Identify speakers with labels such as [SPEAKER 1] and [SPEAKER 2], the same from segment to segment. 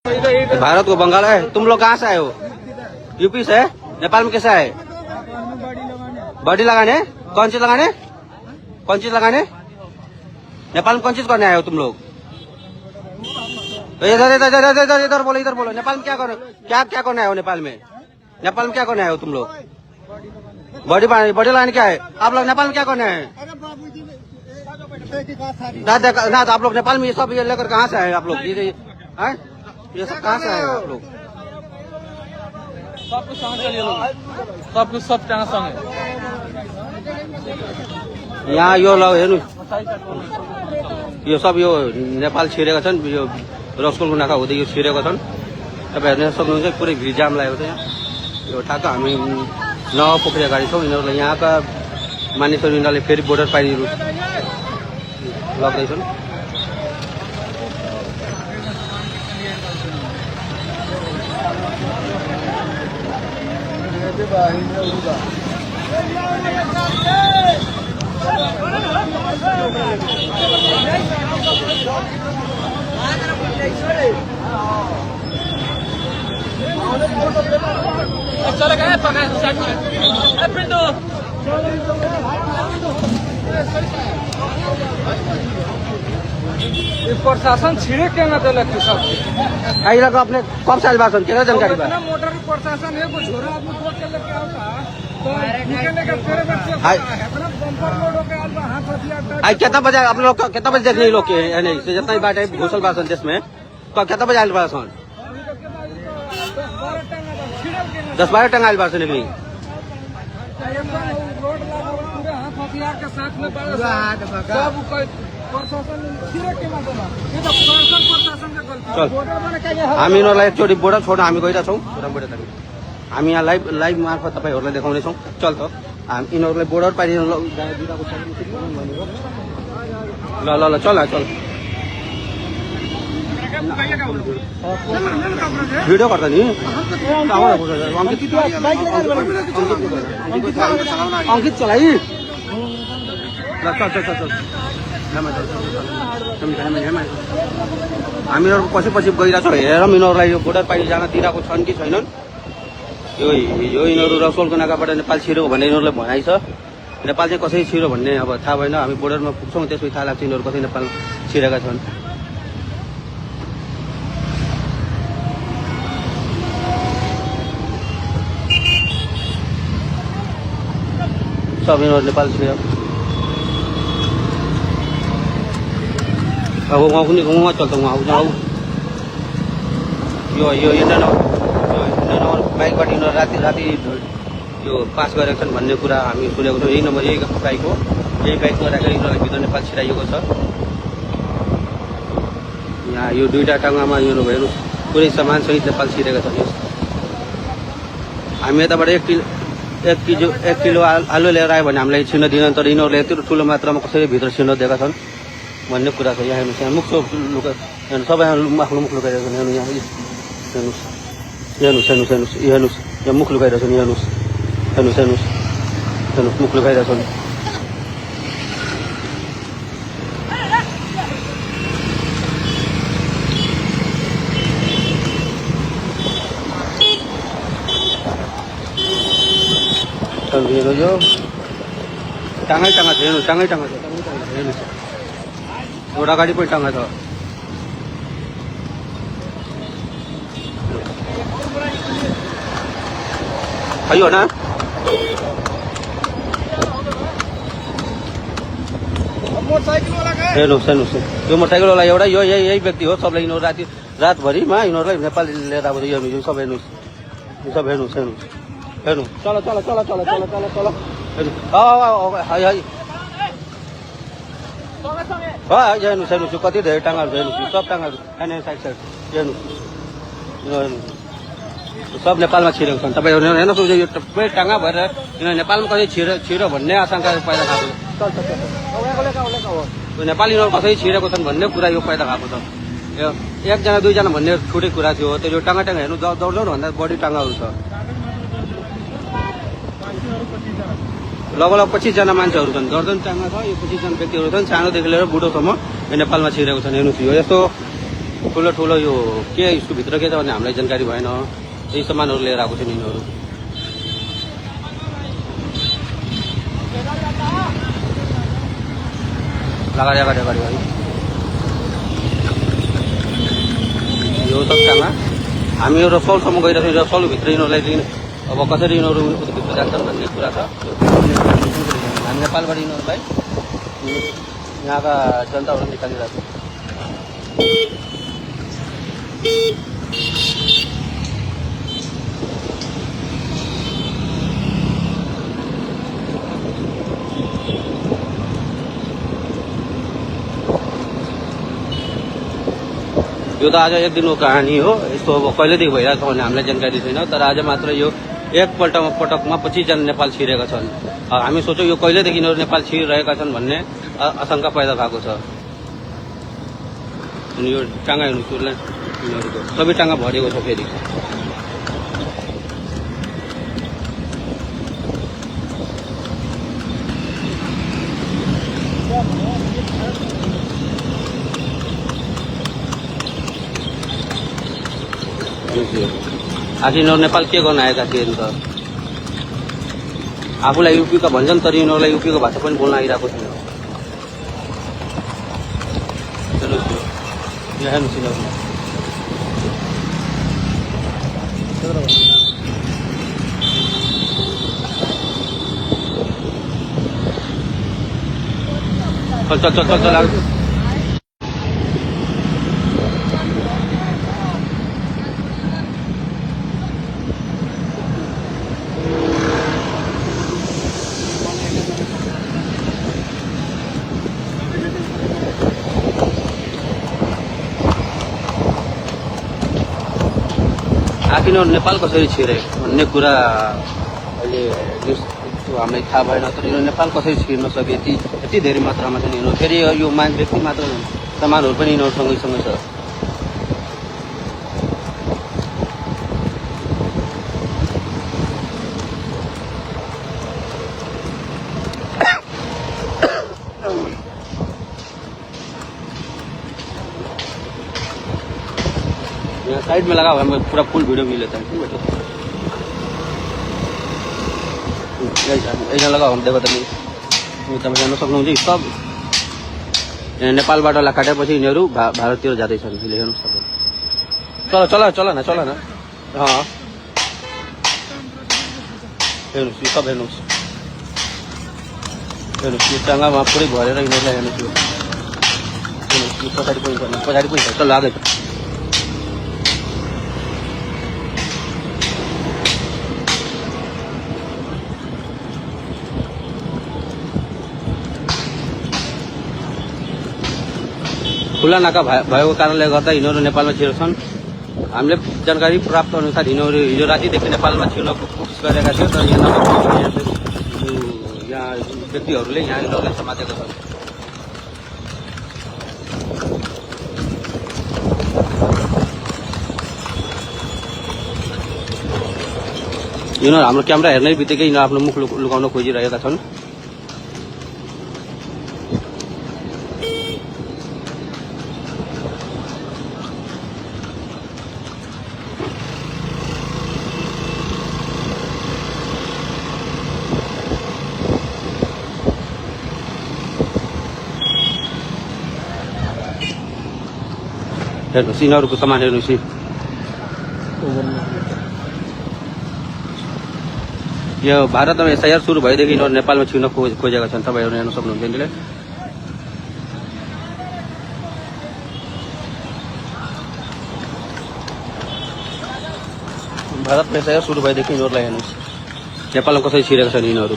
[SPEAKER 1] भारत को बंगाल है। तुम लोग कहाँ से आए हो? यूपी से? नेपाल में कैसा है? बॉडी लगाने? कौन चीज लगाने? कौन चीज लगाने? नेपाल में कौन चीज करने आए हो तुम लोग? इधर इधर इधर इधर इधर बोलो, इधर बोलो। नेपाल में क्या करने आए हो? नेपाल में क्या करने आए हो तुम लोग? बॉडी लगाने क्या है? आप लोग नेपाल में क्या करने आए हैं? ना आप लोग नेपाल में ये सब ये लेकर कहाँ से आए आप लोग? ये सब कहाँ से आए आप लोग?
[SPEAKER 2] सब कुछ सँगै चलिए लोग, सब कुछ सब टाँग सँगै।
[SPEAKER 1] यहाँ यो ल हेर्नु, यो सब यो नेपाल छिरेका छन्। यो रक्सोलको नाका हुँदै यो छिरेका छन्। तपाईँ हेर्न सक्नुहुन्छ पुरै भिड जाम लागेको छ। यहाँ यो ठ्याक्क हामी नवपोखरी अगाडि छौँ। यिनीहरूलाई यहाँका मानिसहरू यिनीहरूले फेरि बोर्डर पारिहरू लग्दैछन्।
[SPEAKER 2] चलेगा है पका स्टार्ट करें। पिंटू प्रशासन छिड़े के ना दिलक सब
[SPEAKER 1] आई लगा अपने कब साल भाषण क्या जानकारी बा?
[SPEAKER 2] मोटर प्रशासन है कोई छोरा आदमी कोर्ट के लेके आता तो निकलने का तेरे बच्चे अपना बम्पर लोड होके आलबा हाथ हथियार।
[SPEAKER 1] आई कितना बजे आप लोग कितना बजे देखने लोग के है नहीं जितना ही बात है घोषल भाषण देश में तो कितना बजे आयल भाषण? 10-12 टंग आयल भाषण नहीं।
[SPEAKER 2] रोड लगा पूरे हाथ हथियार के साथ में सब प्रशासन छिड़े के ना देला। ये तो प्रशासन का गलती। बोर्डर बने के
[SPEAKER 1] हामी यिनीहरूलाई एकचोटि बोर्डर छोड्न हामी गइरहेछौँ। हामी यहाँ लाइभ मार्फत तपाईँहरूलाई देखाउनेछौँ। चल त हामी यिनीहरूलाई बोर्डर पारिदिनु ल ल ल चल चल भिडियो गर्दा नि अङ्कित चलाइ ल चल चल चल चल हामीहरू पछि पछि गइरहेछौँ। हेरौँ यिनीहरूलाई यो बोर्डर पारि जान दिइरहेको छन् कि छैनन्। यो यिनीहरू रक्सोलको नाकाबाट नेपाल छिर्यो भन्ने यिनीहरूलाई भनाइ छ। नेपाल चाहिँ कसरी छिर्यो भन्ने अब थाहा भएन। हामी बोर्डरमा पुग्छौँ त्यसपछि थाहा लाग्छ यिनीहरू कसरी नेपाल छिरेका छन्। सब यिनीहरू नेपाल छिर्यो। अब वहाँ पनि वहाँ चल्छ वहाँ जाऊ। यो इंडियन बाइकबाट यिनीहरू राति यो पास गरेका छन् भन्ने कुरा हामी सुनेको छौँ। यही नम्बर यही बाइक हो। यही बाइकमा राखेर यिनीहरूलाई भित्र नेपाल छिराइएको छ। यहाँ यो दुईवटा टाङ्गामा यो हेर्नु पुरै सामानसहित नेपाल छिरेका छन्। हामी यताबाट 1 किलो आलु लिएर आयो भने हामीलाई छिर्न दिँदैन। तर यिनीहरूले यत्रो ठुलो मात्रामा कसरी भित्र छिर्न दिएका छन् भन्ने कुरा छ। यहाँ हेर्नुहोस्, यहाँ मुख लुका हेर्नु सबै आफ्नो मुख लुकाइरहेको छन्। हेर्नु यहाँ हेर्नुहोस् हेर्नुहोस् हेर्नुहोस् हेर्नुहोस् हेर्नुहोस् यहाँ मुख लुकाइरहेको छन्। हेर्नुहोस् हेर्नुहोस् हेर्नुहोस् हेर्नुहोस् मुख लुकाइरहेको छन्। हेर्नु यो टाँगै टाँगा छ। हेर्नु टाँगै टाँगा छ। हेर्नुहोस् एउटा अगाडि पनि टाँगा छ। खै ना हेर्नुहोस् हेर्नुहोस् यो मोटरसाइकलवाला एउटा यही व्यक्ति हो। सबलाई यिनीहरू रातभरिमा यिनीहरूलाई नेपाल लिएर आएको यो सब हेर्नुहोस् यो सब हेर्नुहोस् हेर्नुहोस् हेर्नु चल चल चल चल चल चल चल हेर्नु हेर्नुहोस् हेर्नुहोस् कति धेरै टाँगाहरू छ। हेर्नुहोस् सब टाँगाहरू साइड साइड हेर्नुहोस् सब नेपालमा छिरेको छन्। तपाईँहरू हेर्न सक्नुहुन्छ यो पुरै टाँगा भएर यिनीहरू नेपालमा कसरी छिर्यो भन्ने आशंका पैदा भएको छ। नेपाली यिनीहरू कसरी छिरेको छन् भन्ने कुरा यो पैदा भएको छ। यो 1 जना 2 जना भन्ने छुट्टै कुरा थियो। त्यो यो टाँगा हेर्नु दौड भन्दा बढी टाँगाहरू छ। लगभग 25 जना मान्छेहरू छन्। दर्जन टाँगा छ। यो 25 जना व्यक्तिहरू छन् सानोदेखि लिएर बुढोसम्म यो नेपालमा छिरेको छन्। हेर्नुहोस् यो यस्तो ठुलो ठुलो यो के यसको भित्र के छ भने हामीलाई जानकारी भएन यही सामानहरू लिएर आएको छन् यिनीहरू अगाडि अगाडि अगाडि अगाडि यो तक्कामा हामी एउटा सलसम्म गइरहेको छौँ सलभित्र यिनीहरूलाई लिन अब कसरी यिनीहरू भित्र जान्छन् भन्ने कुरा छ हामी नेपालबाट यिनीहरूलाई यहाँका जनताहरू निकालिरहेको छौँ यो त आज एक दिनको कहानी हो यस्तो अब कहिलेदेखि भइरहेको छ भने हामीलाई जानकारी छैन तर आज मात्र यो पटकमा 25 जना नेपाल छिरेका छन् हामी सोचौँ यो कहिलेदेखि यिनीहरू नेपाल छिरिरहेका छन् भन्ने आशंका पैदा भएको छ अनि यो टाँगा हेर्नु यिनीहरूको सबै टाँगा भरिएको छ फेरि आखिर यिनीहरू नेपाल के गर्न आएका थिए नि त आफूलाई युपीका भन्छन् तर यिनीहरूलाई युपीको भाषा पनि बोल्न आइरहेको छैन हेर्नुहोस् यिनीहरू चल चल चल चल चल आखिर नेपाल कसरी छिरे भन्ने कुरा अहिले हामीलाई थाहा भएन तर यो नेपाल कसरी छिर्न सक्यो यति धेरै मात्रामा छ यिनीहरू फेरि यो व्यक्ति मात्र सामानहरू पनि यिनीहरू सँगैसँगै छ यहाँ साइड में लगा हुआ है पूरा फुल वीडियो मिल लेता है ऐसा लगा हम देखो तपाईँ हेर्न सक्नुहुन्छ सब नेपालबाट काटेपछि यिनीहरू भारततिर जाँदैछन् अहिले हेर्नुहोस् तपाईँ चल चल चल न हेर्नुहोस् यो सब हेर्नुहोस् यो चाङ्गामा पुरै भरेर यिनीहरूलाई हेर्नुहोस् यो पछाडि पनि छ चल आगे खुला नाका भएको कारणले गर्दा यिनीहरू नेपालमा छिर्छन् हामीले जानकारी प्राप्त अनुसार यिनीहरू हिजो रातिदेखि नेपालमा छिर्न कोसिस गरेका थियो तर यहाँ व्यक्तिहरूले यहाँ यिनीहरूलाई समातेका छन् यिनीहरू हाम्रो क्यामेरा हेर्नै बित्तिकै यिनीहरू आफ्नो मुख लुकाउन खोजिरहेका छन् हेर्नुहोस् यिनीहरूको सामान हेर्नुहोस् यो भारतमा एसआईआर सुरु भएदेखि यिनीहरू नेपालमा छिर्न खोजेका छन् तपाईँहरू हेर्न सक्नुहुन्छ यिनीहरूले भारतमा एसआईआर सुरु भएदेखि यिनीहरूलाई हेर्नुहोस् नेपालमा कसरी छिरेका छन् यिनीहरू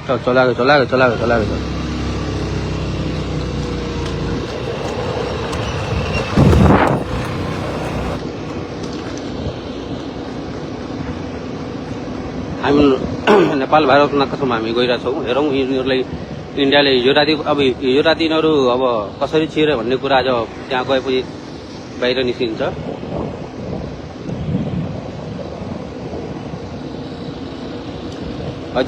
[SPEAKER 1] चलाएको हामी नेपाल भारत नाकासम्म हामी गइरहेको छौँ हेरौँ यिनीहरूलाई इन्डियाले हिजो राति यिनीहरू अब कसरी छिर्यो भन्ने कुरा आज त्यहाँ गएपछि बाहिर निस्किन्छ।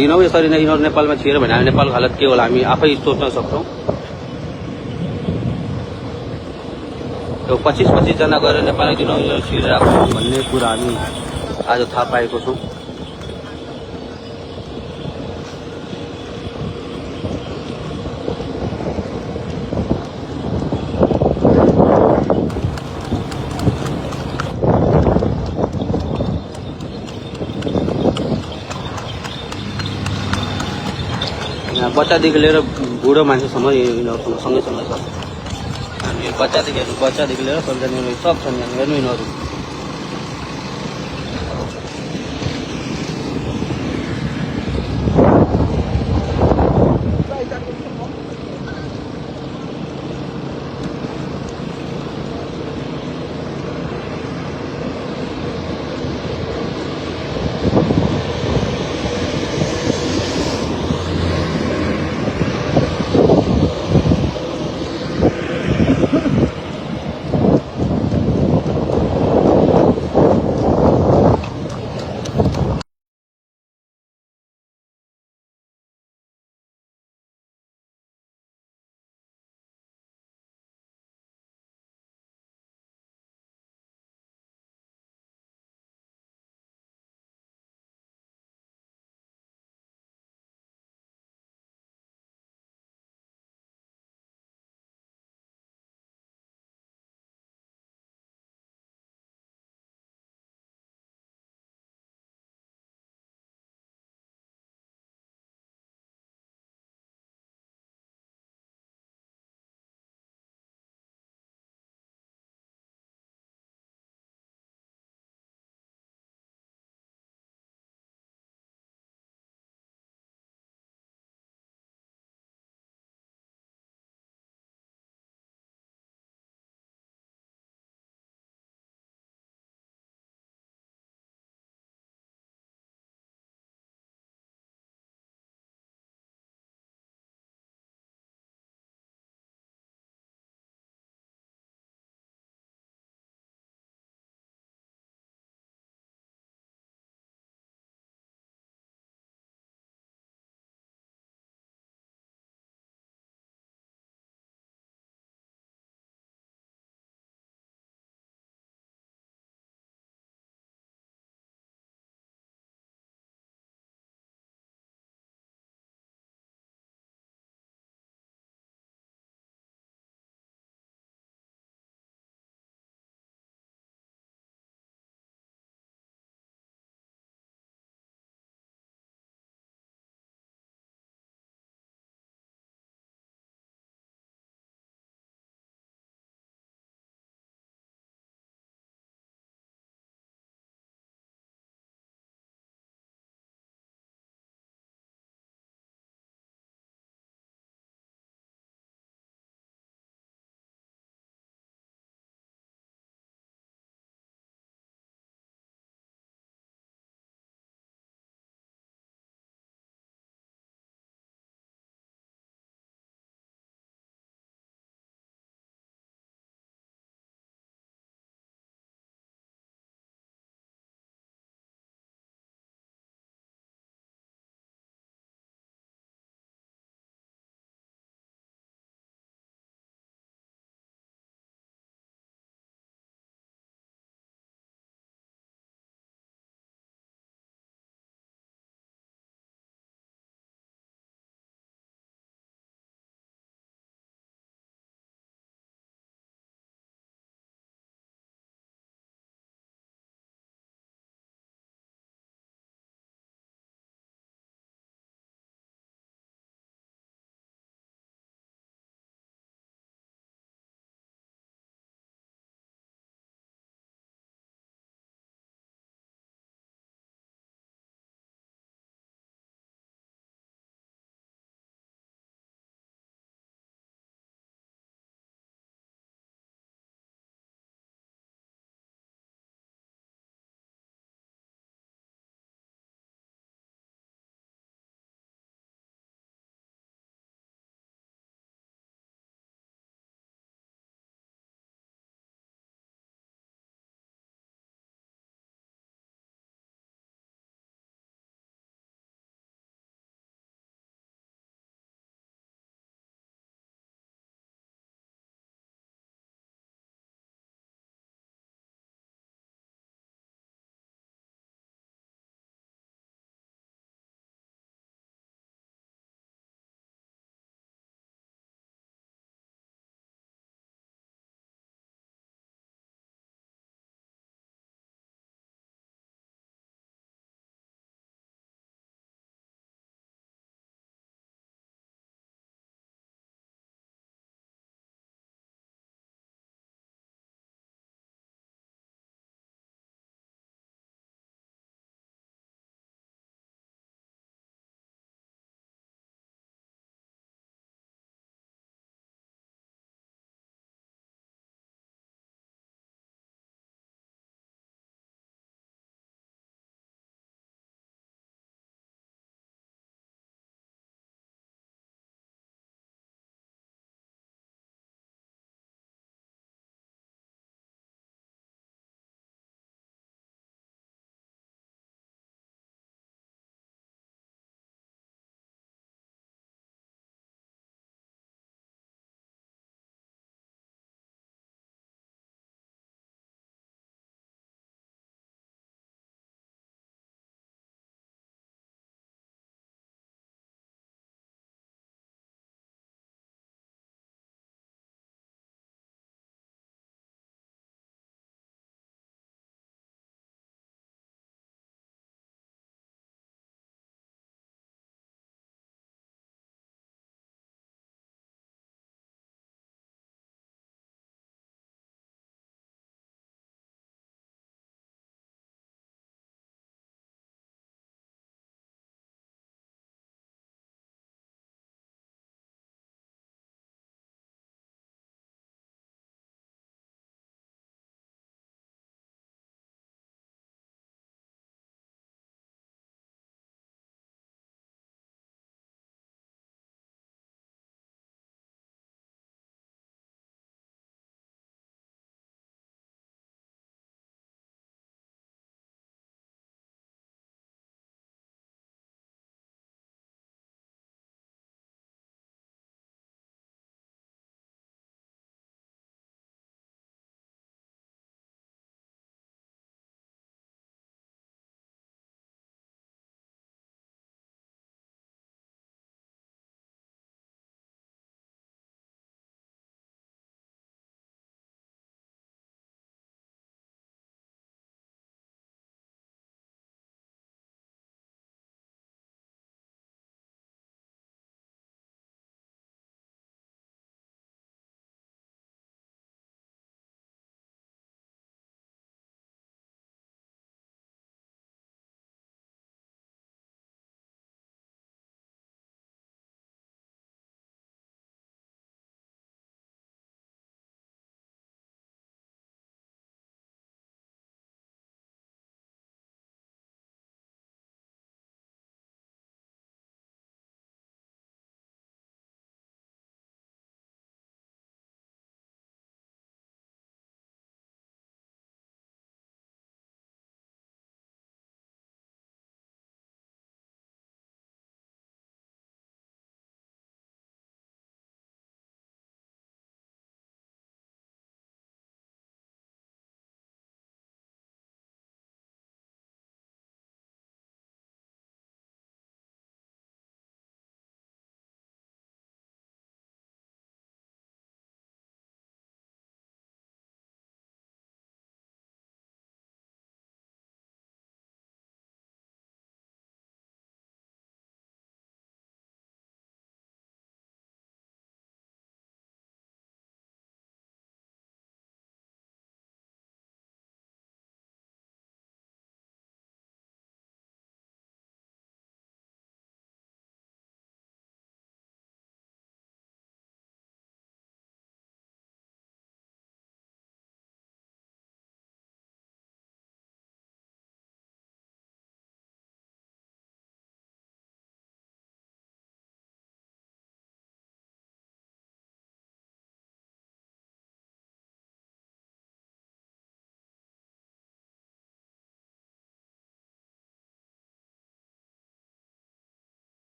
[SPEAKER 1] दिनौँ यसरी नै यिनीहरू नेपालमा छिर्यो भने हामी नेपालको हालत के होला हामी आफै सोच्न सक्छौँ। त्यो 25 जना गएर नेपाली दिनौँ यिनीहरू छिरिरहेको भन्ने कुरा हामी आज थाहा पाएको छौँ। यहाँ बच्चादेखि लिएर बुढो मान्छेसम्म यिनीहरूसँग सँगै छ। हामी बच्चादेखि लिएर सबजना सब छन् यहाँ हेर्नु यिनीहरू